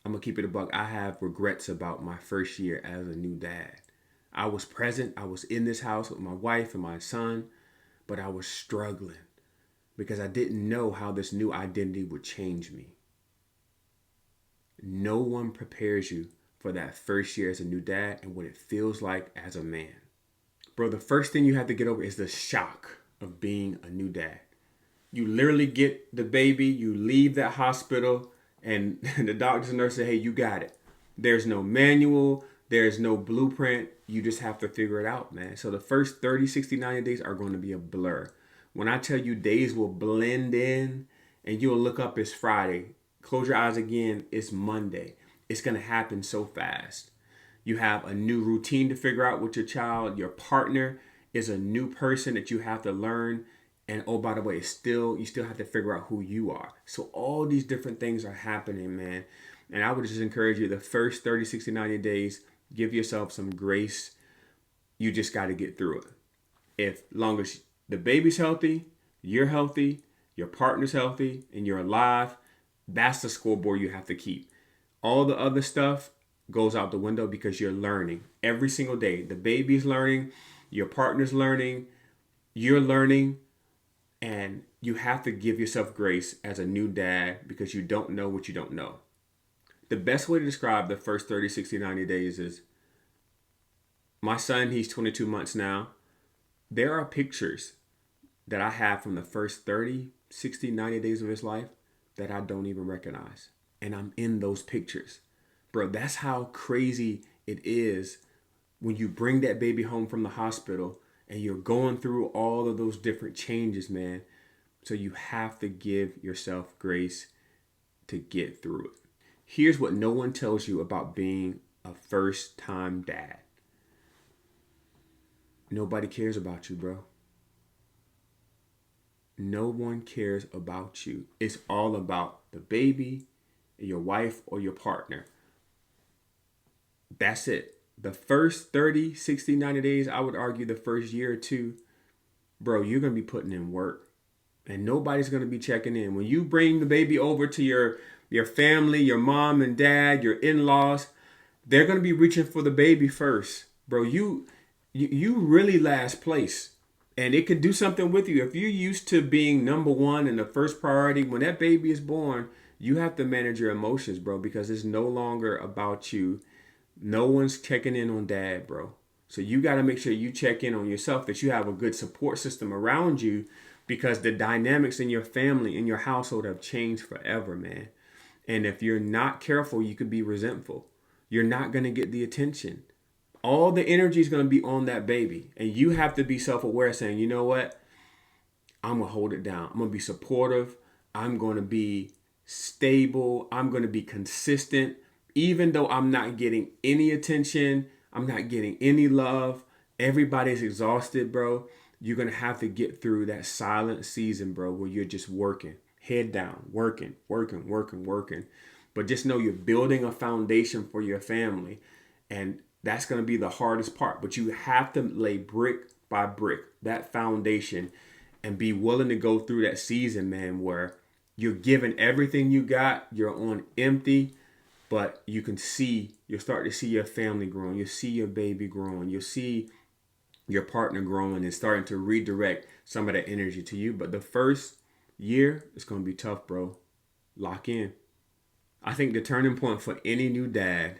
I'm gonna keep it a buck. I have regrets about my first year as a new dad. I was present. I was in this house with my wife and my son, but I was struggling because I didn't know how this new identity would change me. No one prepares you for that first year as a new dad and what it feels like as a man. Bro, the first thing you have to get over is the shock of being a new dad. You literally get the baby, you leave that hospital, and the doctors and nurses say, hey, you got it. There's no manual, there's no blueprint. You just have to figure it out, man. So the first 30, 60, 90 days are going to be a blur. When I tell you days will blend in and you'll look up, it's Friday. Close your eyes again, it's Monday. It's going to happen so fast. You have a new routine to figure out with your child. Your partner is a new person that you have to learn. And oh, by the way, you still have to figure out who you are. So all these different things are happening, man. And I would just encourage you, the first 30, 60, 90 days, give yourself some grace. You just got to get through it. If long as the baby's healthy, you're healthy, your partner's healthy, and you're alive, that's the scoreboard you have to keep. All the other stuff goes out the window because you're learning every single day. The baby's learning, your partner's learning, you're learning, and you have to give yourself grace as a new dad because you don't know what you don't know. The best way to describe the first 30, 60, 90 days is my son, he's 22 months now. There are pictures that I have from the first 30, 60, 90 days of his life that I don't even recognize. And I'm in those pictures. Bro, that's how crazy it is when you bring that baby home from the hospital and you're going through all of those different changes, man. So you have to give yourself grace to get through it. Here's what no one tells you about being a first-time dad. Nobody cares about you, bro. No one cares about you. It's all about the baby, your wife, or your partner. That's it. The first 30, 60, 90 days, I would argue the first year or two, bro, you're going to be putting in work. And nobody's going to be checking in. When you bring the baby over to your family, your mom and dad, your in-laws, they're going to be reaching for the baby first. Bro, you really last place. And it could do something with you. If you're used to being number one and the first priority, when that baby is born, you have to manage your emotions, bro, because it's no longer about you. No one's checking in on dad, bro. So you got to make sure you check in on yourself, that you have a good support system around you, because the dynamics in your family, in your household have changed forever, man. And if you're not careful, you could be resentful. You're not going to get the attention. All the energy is going to be on that baby. And you have to be self-aware, saying, you know what? I'm going to hold it down. I'm going to be supportive. I'm going to be stable. I'm going to be consistent. Even though I'm not getting any attention, I'm not getting any love, everybody's exhausted, bro. You're going to have to get through that silent season, bro, where you're just working, head down, working. But just know you're building a foundation for your family. And that's going to be the hardest part. But you have to lay brick by brick that foundation and be willing to go through that season, man, where you're giving everything you got, you're on empty, but you can see, you'll start to see your family growing. You'll see your baby growing. You'll see your partner growing and starting to redirect some of that energy to you. But the first year, it's going to be tough, bro. Lock in. I think the turning point for any new dad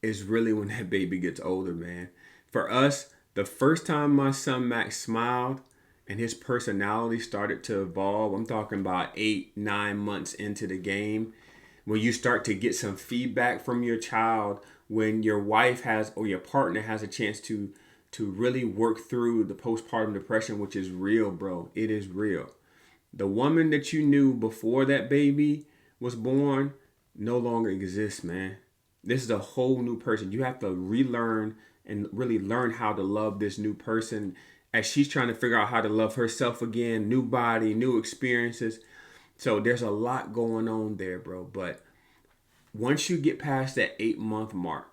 is really when that baby gets older, man. For us, the first time my son Max smiled and his personality started to evolve, I'm talking about 8, 9 months into the game, when you start to get some feedback from your child, when your wife has or your partner has a chance to really work through the postpartum depression, which is real, bro. It is real. The woman that you knew before that baby was born no longer exists, man. This is a whole new person. You have to relearn and really learn how to love this new person as she's trying to figure out how to love herself again, new body, new experiences. So there's a lot going on there, bro. But once you get past that 8-month mark,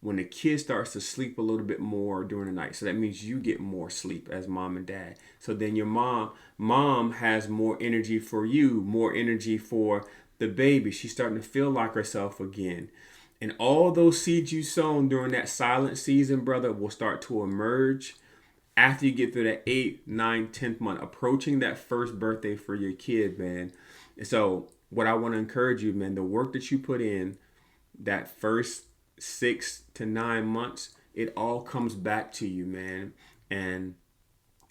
when the kid starts to sleep a little bit more during the night, so that means you get more sleep as mom and dad. So then your mom has more energy for you, more energy for the baby, she's starting to feel like herself again. And all those seeds you sown during that silent season, brother, will start to emerge after you get through that 8th, 9th, 10th month, approaching that first birthday for your kid, man. And so, what I want to encourage you, man, the work that you put in that first 6 to 9 months, it all comes back to you, man. And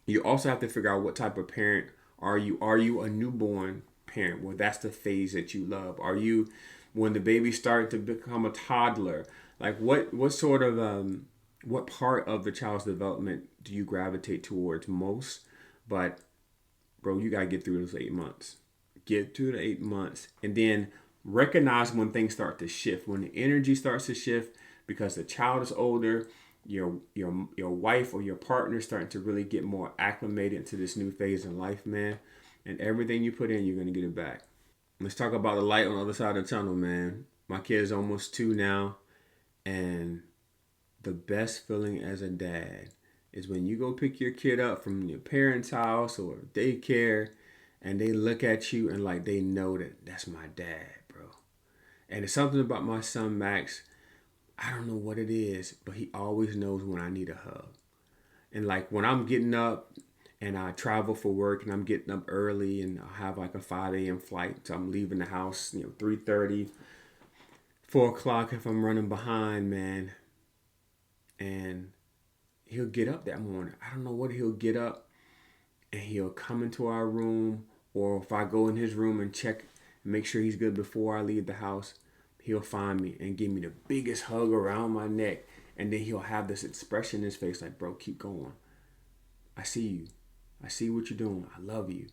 you also have to figure out what type of parent are you. Are you a newborn parent? Well, that's the phase that you love. Are you when the baby started to become a toddler? Like what sort of what part of the child's development do you gravitate towards most? But bro, you gotta get through those 8 months. Get through the 8 months, and then recognize when things start to shift, when the energy starts to shift, because the child is older. Your wife or your partner is starting to really get more acclimated to this new phase in life, man. And everything you put in, you're gonna get it back. Let's talk about the light on the other side of the tunnel, man. My kid is almost 2 now, and the best feeling as a dad is when you go pick your kid up from your parents' house or daycare, and they look at you and like they know that that's my dad, bro. And it's something about my son Max. I don't know what it is, but he always knows when I need a hug. And like when I'm getting up and I travel for work and I'm getting up early and I have like a 5 a.m. flight, so I'm leaving the house, 3:30, 4 o'clock if I'm running behind, man. And he'll get up that morning. I don't know what he'll get up and he'll come into our room, or if I go in his room and check and make sure he's good before I leave the house, he'll find me and give me the biggest hug around my neck. And then he'll have this expression in his face like, bro, keep going. I see you. I see what you're doing. I love you.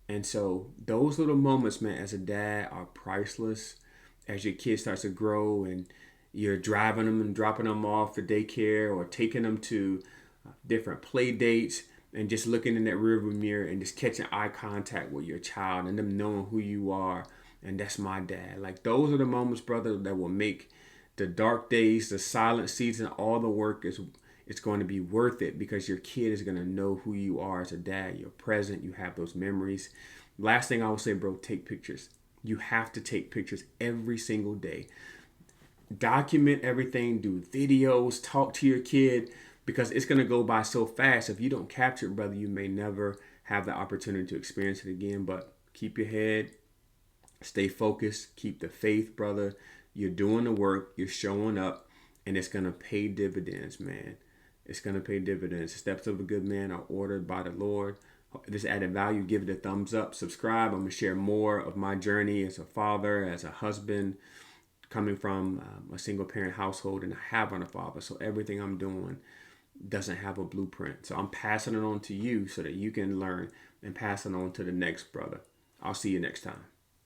And so those little moments, man, as a dad are priceless. As your kid starts to grow and you're driving them and dropping them off for daycare or taking them to different play dates and just looking in that rearview mirror and just catching eye contact with your child and them knowing who you are. And that's my dad. Like those are the moments, brother, that will make the dark days, the silent season, all the work is it's going to be worth it, because your kid is going to know who you are as a dad. You're present. You have those memories. Last thing I will say, bro, take pictures. You have to take pictures every single day. Document everything. Do videos. Talk to your kid, because it's going to go by so fast. If you don't capture it, brother, you may never have the opportunity to experience it again. But keep your head. Stay focused. Keep the faith, brother. You're doing the work. You're showing up. And it's going to pay dividends, man. It's going to pay dividends. The steps of a good man are ordered by the Lord. If this added value, give it a thumbs up. Subscribe. I'm going to share more of my journey as a father, as a husband, coming from a single parent household and having a father. So everything I'm doing doesn't have a blueprint. So I'm passing it on to you so that you can learn and pass it on to the next brother. I'll see you next time.